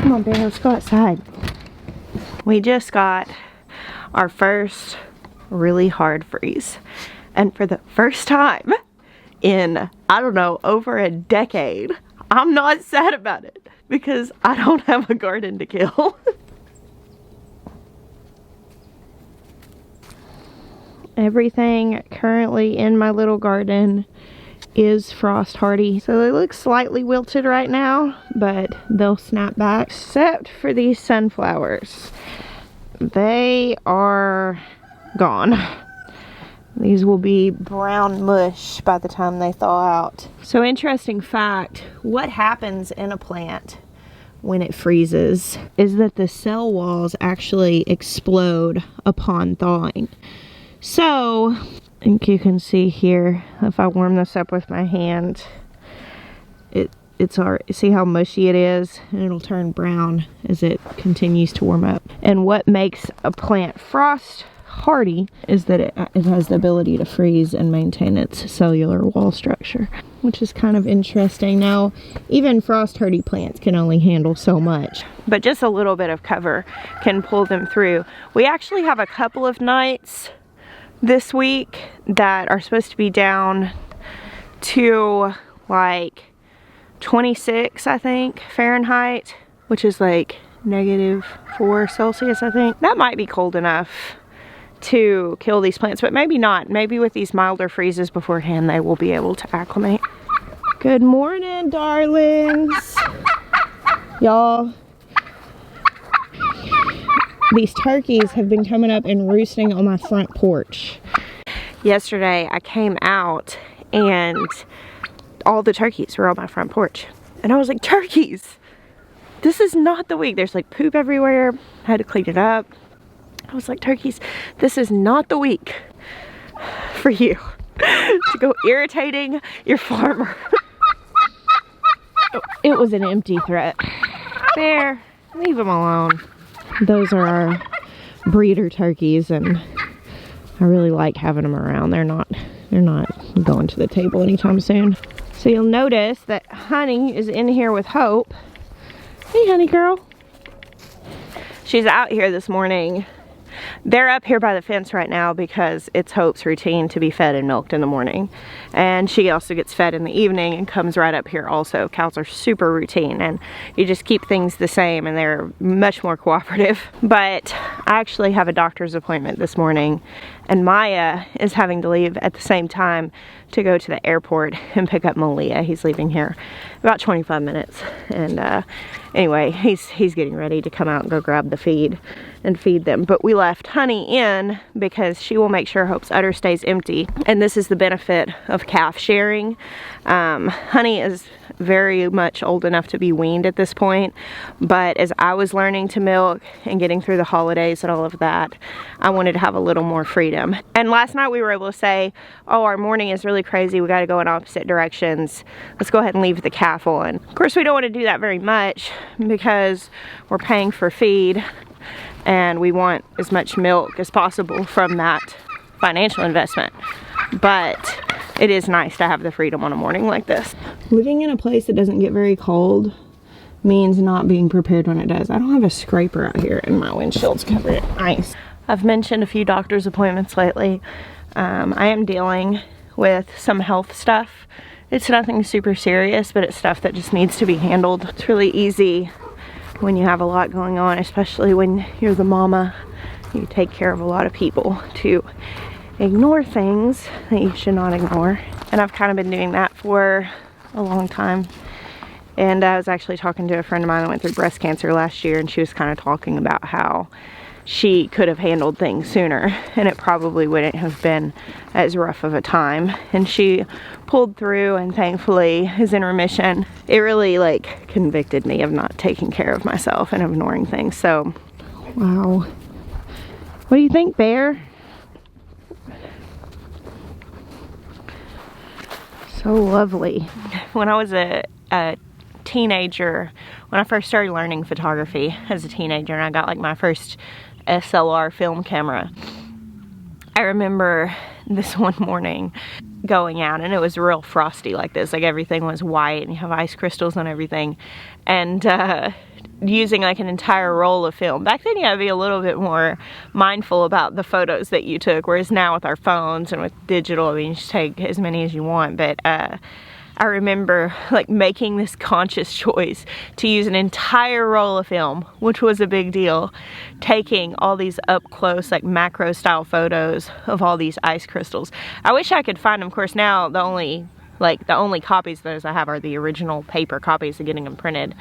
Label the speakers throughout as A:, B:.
A: Come on, Bear, let's go outside. We just got our first really hard freeze. And for the first time in, I don't know, over a decade, I'm not sad about it because I don't have a garden to kill. Everything currently in my little garden is frost hardy. So they look slightly wilted right now, but they'll snap back, except for these sunflowers. They are gone. These will be brown mush by the time they thaw out. So interesting fact, what happens in a plant when it freezes is that the cell walls actually explode upon thawing. So, I think you can see here, if I warm this up with my hand, it's already, see how mushy it is? And it'll turn brown as it continues to warm up. And what makes a plant frost hardy is that it has the ability to freeze and maintain its cellular wall structure, which is kind of interesting. Now, even frost hardy plants can only handle so much, but just a little bit of cover can pull them through. We actually have a couple of nights this week that are supposed to be down to like 26, I think, Fahrenheit, which is like -4 Celsius, I think. That might be cold enough to kill these plants, but maybe not. Maybe with these milder freezes beforehand, they will be able to acclimate. Good morning, darlings. Y'all, these turkeys have been coming up and roosting on my front porch. Yesterday, I came out and all the turkeys were on my front porch. And I was like, turkeys, this is not the week. There's like poop everywhere. I had to clean it up. I was like, turkeys, this is not the week for you to go irritating your farmer. It was an empty threat. There, leave them alone. Those are our breeder turkeys, and I really like having them around. They're not going to the table anytime soon. So you'll notice that Honey is in here with Hope. Hey, honey girl. She's out here this morning. They're up here by the fence right now because it's Hope's routine to be fed and milked in the morning. And she also gets fed in the evening and comes right up here also. Cows are super routine and you just keep things the same and they're much more cooperative. But I actually have a doctor's appointment this morning and Maya is having to leave at the same time to go to the airport and pick up Malia. He's leaving here about 25 minutes. And anyway, he's getting ready to come out and go grab the feed and feed them. But we left Honey in because she will make sure Hope's udder stays empty. And this is the benefit of calf sharing. Honey is very much old enough to be weaned at this point, but as I was learning to milk and getting through the holidays and all of that, I wanted to have a little more freedom. And last night we were able to say, oh, our morning is really crazy, we got to go in opposite directions, let's go ahead and leave the calf on. Of course we don't want to do that very much because we're paying for feed and we want as much milk as possible from that financial investment, but it is nice to have the freedom on a morning like this. Living in a place that doesn't get very cold means not being prepared when it does. I don't have a scraper out here and my windshield's covered in ice. I've mentioned a few doctor's appointments lately. I am dealing with some health stuff. It's nothing super serious, but it's stuff that just needs to be handled. It's really easy when you have a lot going on, especially when you're the mama. You take care of a lot of people to ignore things that you should not ignore. And I've kind of been doing that for a long time. And I was actually talking to a friend of mine that went through breast cancer last year, and she was kind of talking about how she could have handled things sooner and it probably wouldn't have been as rough of a time. And she pulled through and thankfully is in remission. It really like convicted me of not taking care of myself and ignoring things. So, wow. What do you think, Bear? So lovely. When I was a teenager, when I first started learning photography as a teenager and I got like my first SLR film camera, I remember this one morning going out and it was real frosty like this, like everything was white and you have ice crystals on everything, and using like an entire roll of film. Back then you had to be a little bit more mindful about the photos that you took, whereas now with our phones and with digital, I mean, you just take as many as you want. But I remember like making this conscious choice to use an entire roll of film, which was a big deal, taking all these up close like macro style photos of all these ice crystals. I wish I could find them. Of course, now the only copies of those I have are the original paper copies of getting them printed.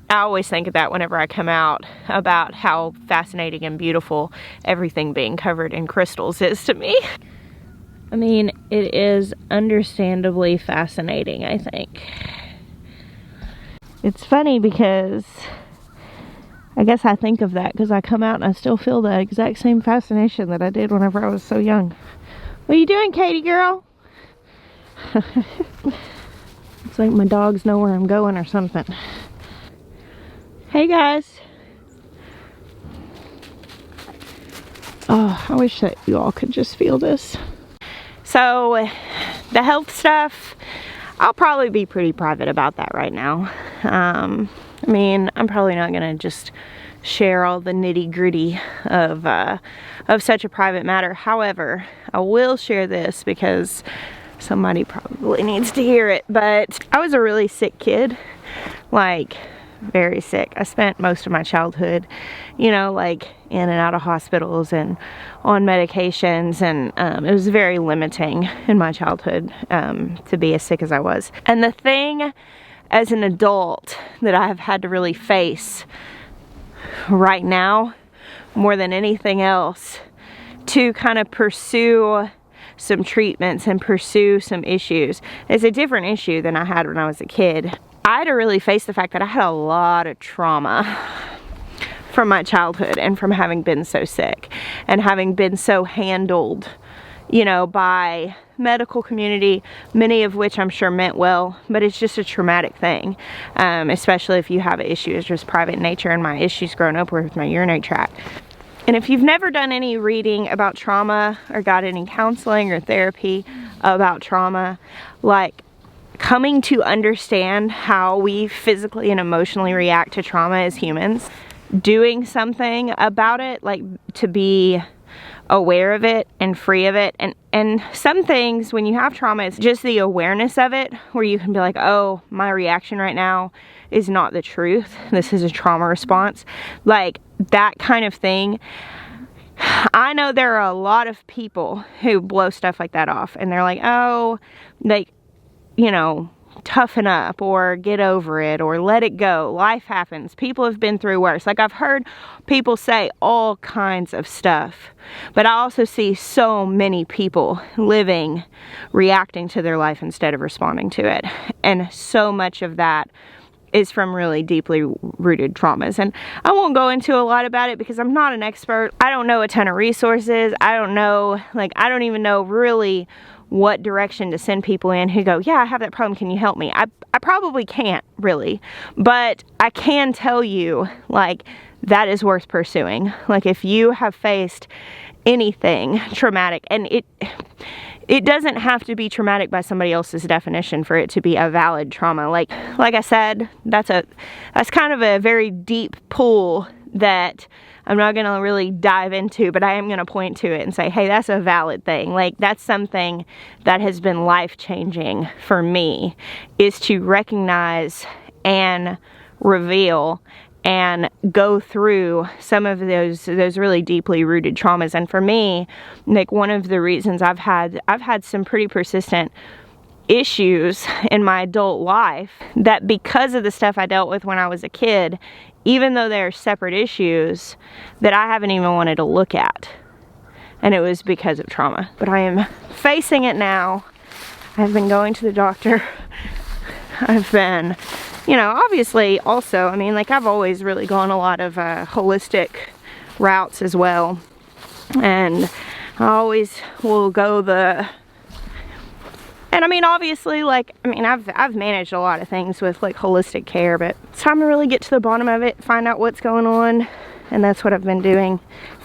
A: I always think of that whenever I come out, about how fascinating and beautiful everything being covered in crystals is to me. I mean, it is understandably fascinating, I think. It's funny because I guess I think of that because I come out and I still feel that exact same fascination that I did whenever I was so young. What are you doing, Katie girl? It's like my dogs know where I'm going or something. Hey guys. Oh, I wish that you all could just feel this. So the health stuff, I'll probably be pretty private about that right now. I mean, I'm probably not gonna just share all the nitty-gritty of such a private matter. However, I will share this because somebody probably needs to hear it. But I was a really sick kid, like very sick. I spent most of my childhood, you know, like in and out of hospitals and on medications, and it was very limiting in my childhood to be as sick as I was. And the thing as an adult that I have had to really face right now more than anything else to kind of pursue some treatments and pursue some issues is a different issue than I had when I was a kid. I had to really face the fact that I had a lot of trauma from my childhood and from having been so sick and having been so handled, you know, by medical community, many of which I'm sure meant well, but it's just a traumatic thing, especially if you have issues just private in nature, and my issues growing up were with my urinary tract. And if you've never done any reading about trauma or got any counseling or therapy about trauma, like coming to understand how we physically and emotionally react to trauma as humans, doing something about it, like to be aware of it and free of it. And some things, when you have trauma, it's just the awareness of it, where you can be like, oh, my reaction right now is not the truth. This is a trauma response. Like that kind of thing. I know there are a lot of people who blow stuff like that off, and they're like, oh, like, you know, toughen up or get over it or let it go. Life happens. People have been through worse. Like, I've heard people say all kinds of stuff, but I also see so many people living, reacting to their life instead of responding to it. And so much of that is from really deeply rooted traumas. And I won't go into a lot about it because I'm not an expert. I don't know a ton of resources. I don't know, like, I don't even know really what direction to send people in who go, yeah, I have that problem, can you help me? I probably can't really, but I can tell you, like, that is worth pursuing. Like, if you have faced anything traumatic, and it doesn't have to be traumatic by somebody else's definition for it to be a valid trauma. Like I said, that's kind of a very deep pool that I'm not going to really dive into, but I am going to point to it and say, hey, that's a valid thing. Like, that's something that has been life-changing for me, is to recognize and reveal and go through some of those really deeply rooted traumas. And for me, like, one of the reasons I've had some pretty persistent issues in my adult life, that because of the stuff I dealt with when I was a kid, even though they're separate issues, that I haven't even wanted to look at. And it was because of trauma. But I am facing it now. I've been going to the doctor. I've been, you know, obviously also, I mean, like, I've always really gone a lot of holistic routes as well. And I always will go and I mean, obviously, like, I mean, I've managed a lot of things with, like, holistic care, but it's time to really get to the bottom of it, find out what's going on, and that's what I've been doing.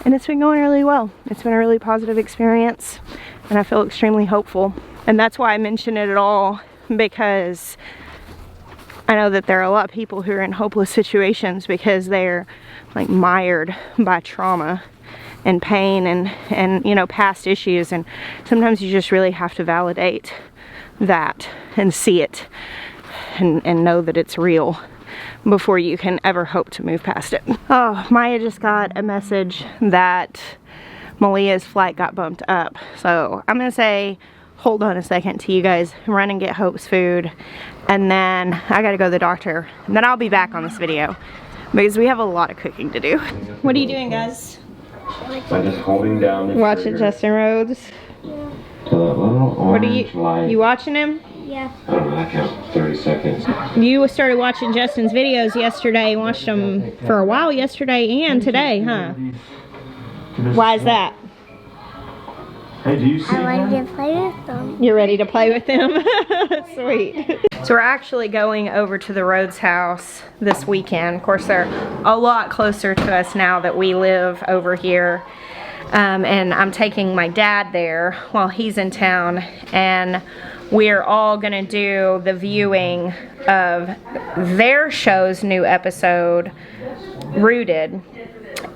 A: And it's been going really well. It's been a really positive experience, and I feel extremely hopeful. And that's why I mention it at all, because I know that there are a lot of people who are in hopeless situations because they're like mired by trauma and pain and you know, past issues, and sometimes you just really have to validate that and see it and know that it's real before you can ever hope to move past it. Oh, Maya just got a message that Malia's flight got bumped up, so I'm gonna say hold on a second till you guys run and get Hope's food, and then I gotta go to the doctor, and then I'll be back on this video because we have a lot of cooking to do. What are you doing, guys?
B: I'm just holding down this
A: Watching
B: trigger
A: Justin Rhodes.
B: to the little orange light.
A: You watching him?
C: Yeah.
B: I don't know, I count 30 seconds.
A: You started watching Justin's videos yesterday, watched them for a while yesterday and today, huh? Why is that?
B: Hey, do you see
C: I like
B: him?
C: to play with them.
A: You're ready to play with them? Sweet. So we're actually going over to the Rhodes house this weekend. Of course, they're a lot closer to us now that we live over here. And I'm taking my dad there while he's in town, and we're all gonna do the viewing of their show's new episode, Rooted,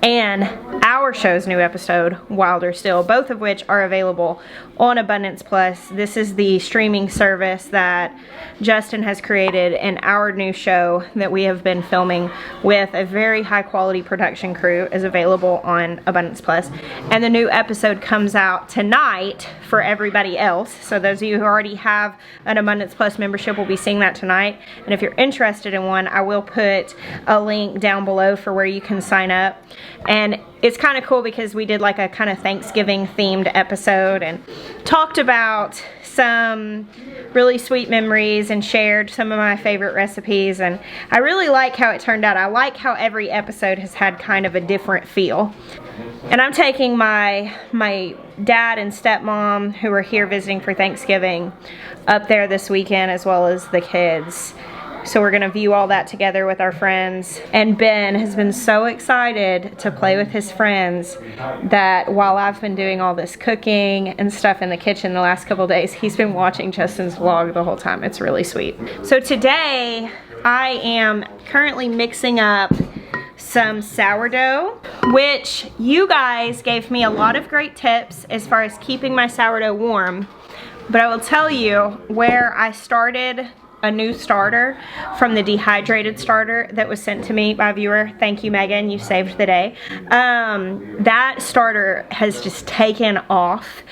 A: and our show's new episode, Wilder Still, both of which are available on Abundance Plus. This is the streaming service that Justin has created, and our new show that we have been filming with a very high quality production crew is available on Abundance Plus. And the new episode comes out tonight for everybody else. So those of you who already have an Abundance Plus membership will be seeing that tonight. And if you're interested in one, I will put a link down below for where you can sign up. And it's kind of cool because we did like a kind of Thanksgiving themed episode and talked about some really sweet memories and shared some of my favorite recipes, and I really like how it turned out. I like how every episode has had kind of a different feel. And I'm taking my dad and stepmom, who are here visiting for Thanksgiving, up there this weekend, as well as the kids. So we're gonna view all that together with our friends. And Ben has been so excited to play with his friends that while I've been doing all this cooking and stuff in the kitchen the last couple days, he's been watching Justin's vlog the whole time. It's really sweet. So today I am currently mixing up some sourdough, which you guys gave me a lot of great tips as far as keeping my sourdough warm. But I will tell you where I started a new starter from the dehydrated starter that was sent to me by a viewer. Thank you, Megan, you saved the day. That starter has just taken off,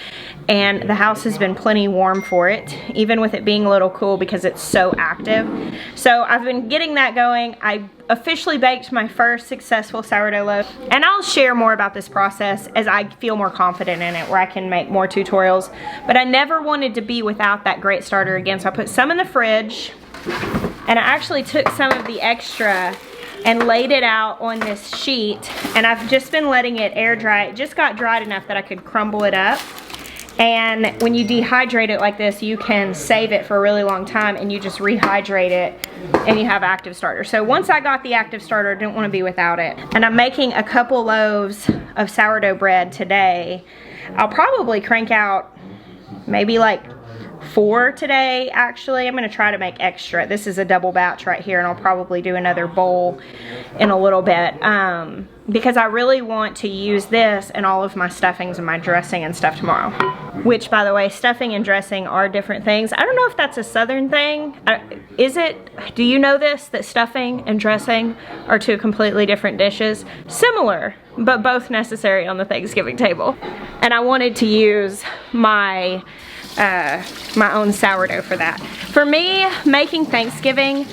A: and the house has been plenty warm for it, even with it being a little cool because it's so active. So I've been getting that going. I officially baked my first successful sourdough loaf, and I'll share more about this process as I feel more confident in it, where I can make more tutorials. But I never wanted to be without that great starter again, so I put some in the fridge, and I actually took some of the extra and laid it out on this sheet, and I've just been letting it air dry. It just got dried enough that I could crumble it up. And when you dehydrate it like this, you can save it for a really long time, and you just rehydrate it and you have active starter. So once I got the active starter, I didn't want to be without it. And I'm making a couple loaves of sourdough bread today. I'll probably crank out maybe like 4 today, actually. I'm gonna try to make extra. This is a double batch right here, and I'll probably do another bowl in a little bit. Because I really want to use this in all of my stuffings and my dressing and stuff tomorrow. Which, by the way, stuffing and dressing are different things. I don't know if that's a Southern thing. Is it? Do you know this? That stuffing and dressing are 2 completely different dishes? Similar, but both necessary on the Thanksgiving table. And I wanted to use my own sourdough for that. For me, making Thanksgiving,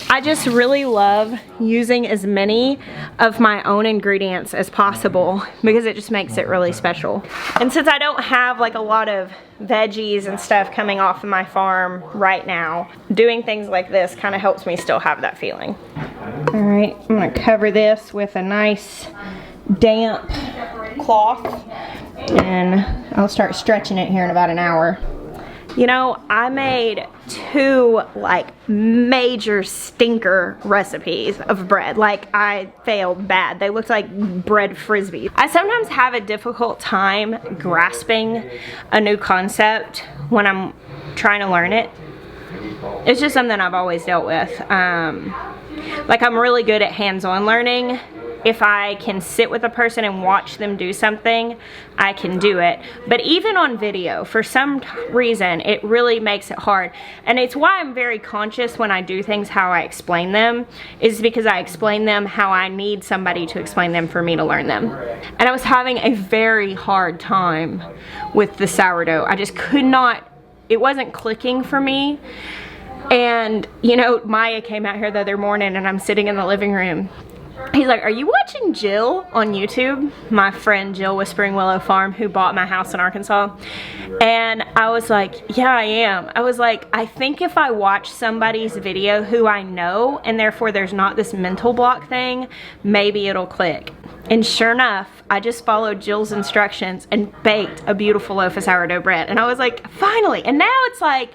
A: I just really love using as many of my own ingredients as possible because it just makes it really special. And since I don't have like a lot of veggies and stuff coming off of my farm right now, doing things like this kind of helps me still have that feeling. All right, I'm gonna cover this with a nice damp cloth, and I'll start stretching it here in about an hour. You know, I made 2 like major stinker recipes of bread. Like, I failed bad. They looked like bread frisbees. I sometimes have a difficult time grasping a new concept when I'm trying to learn it. it's just something I've always dealt with. Like, I'm really good at hands-on learning. If I can sit with a person and watch them do something, I can do it. But even on video, for some reason, it really makes it hard. And it's why I'm very conscious when I do things how I explain them, is because I explain them how I need somebody to explain them for me to learn them. And I was having a very hard time with the sourdough. I just could not, it wasn't clicking for me. And, you know, Maya came out here the other morning and I'm sitting in the living room. He's like, are you watching Jill on YouTube? My friend Jill with Spring Willow Farm, who bought my house in Arkansas. And I was like, yeah, I am. I was like, I think if I watch somebody's video who I know, and therefore there's not this mental block thing, maybe it'll click. And sure enough, I just followed Jill's instructions and baked a beautiful loaf of sourdough bread. And I was like, finally. And now it's like,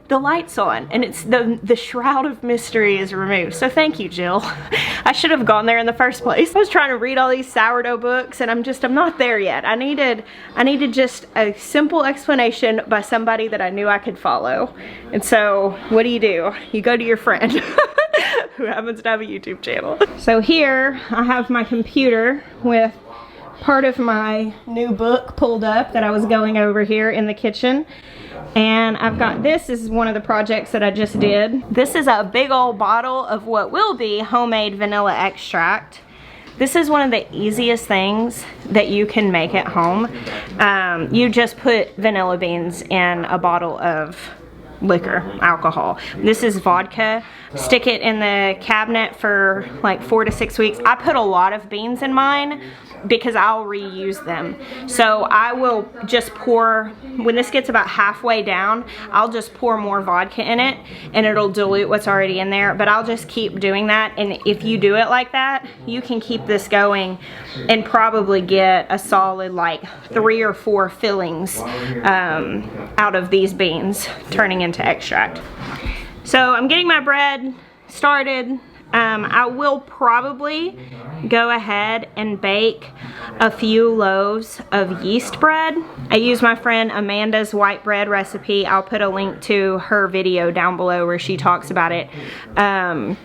A: the light's on and it's the shroud of mystery is removed. So thank you, Jill. I should have gone there in the first place. I was trying to read all these sourdough books and I'm not there yet. I needed just a simple explanation by somebody that I knew I could follow. And so what do? You go to your friend who happens to have a YouTube channel. So here I have my computer with part of my new book pulled up that I was going over here in the kitchen. And I've got, this is one of the projects that I just did. This is a big old bottle of what will be homemade vanilla extract. This is one of the easiest things that you can make at home. You just put vanilla beans in a bottle of liquor, alcohol. This is vodka. Stick it in the cabinet for like 4 to 6 weeks. I put a lot of beans in mine because I'll reuse them. So I will just pour, when this gets about halfway down, I'll just pour more vodka in it and it'll dilute what's already in there. But I'll just keep doing that. And if you do it like that, you can keep this going and probably get a solid like 3 or 4 fillings out of these beans turning into extract. So I'm getting my bread started. I will probably go ahead and bake a few loaves of yeast bread. I use my friend Amanda's white bread recipe. I'll put a link to her video down below where she talks about it. And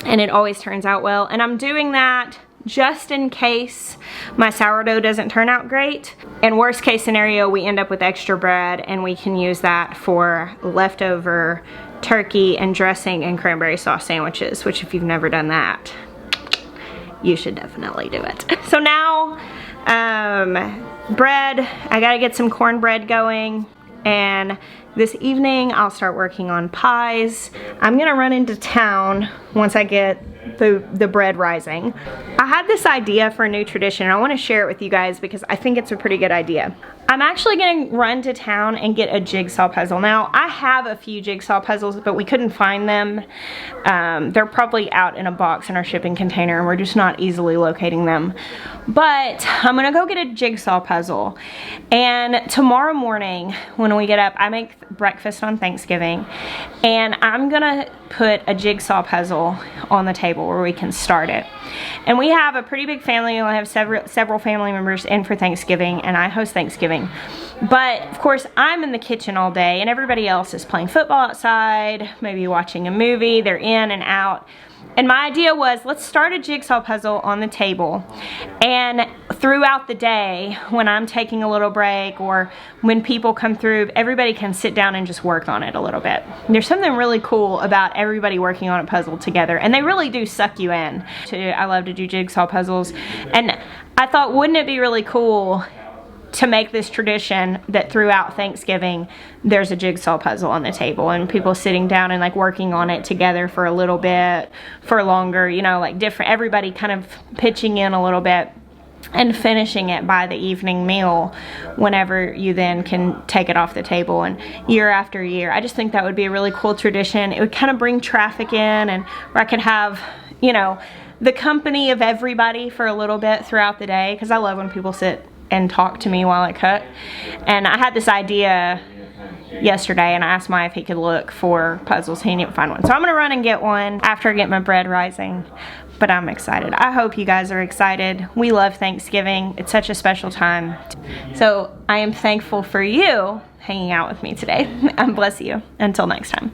A: it always turns out well. And I'm doing that just in case my sourdough doesn't turn out great. And worst case scenario, we end up with extra bread and we can use that for leftover turkey and dressing and cranberry sauce sandwiches, which if you've never done that, you should definitely do it. So now, bread, I gotta get some cornbread going, and this evening I'll start working on pies. I'm gonna run into town once I get the bread rising. I had this idea for a new tradition and I want to share it with you guys because I think it's a pretty good idea. I'm actually going to run to town and get a jigsaw puzzle. Now, I have a few jigsaw puzzles, but we couldn't find them. They're probably out in a box in our shipping container and we're just not easily locating them. But I'm going to go get a jigsaw puzzle. And tomorrow morning when we get up, I make breakfast on Thanksgiving. And I'm going to put a jigsaw puzzle on the table where we can start it. And we have a pretty big family. I have several family members in for Thanksgiving, and I host Thanksgiving. But of course I'm in the kitchen all day and everybody else is playing football outside, maybe watching a movie, they're in and out. And my idea was, let's start a jigsaw puzzle on the table, and throughout the day when I'm taking a little break or when people come through, everybody can sit down and just work on it a little bit. There's something really cool about everybody working on a puzzle together, and they really do suck you in. I love to do jigsaw puzzles, and I thought, wouldn't it be really cool to make this tradition that throughout Thanksgiving there's a jigsaw puzzle on the table and people sitting down and like working on it together for a little bit, for longer, you know, like different, everybody kind of pitching in a little bit and finishing it by the evening meal whenever you then can take it off the table. And year after year, I just think that would be a really cool tradition. It would kind of bring traffic in, and where I could have, you know, the company of everybody for a little bit throughout the day, because I love when people sit and talk to me while I cook. And I had this idea yesterday and I asked Maya if he could look for puzzles. He didn't find one. So I'm gonna run and get one after I get my bread rising. But I'm excited. I hope you guys are excited. We love Thanksgiving. It's such a special time. So I am thankful for you hanging out with me today. And bless you. Until next time.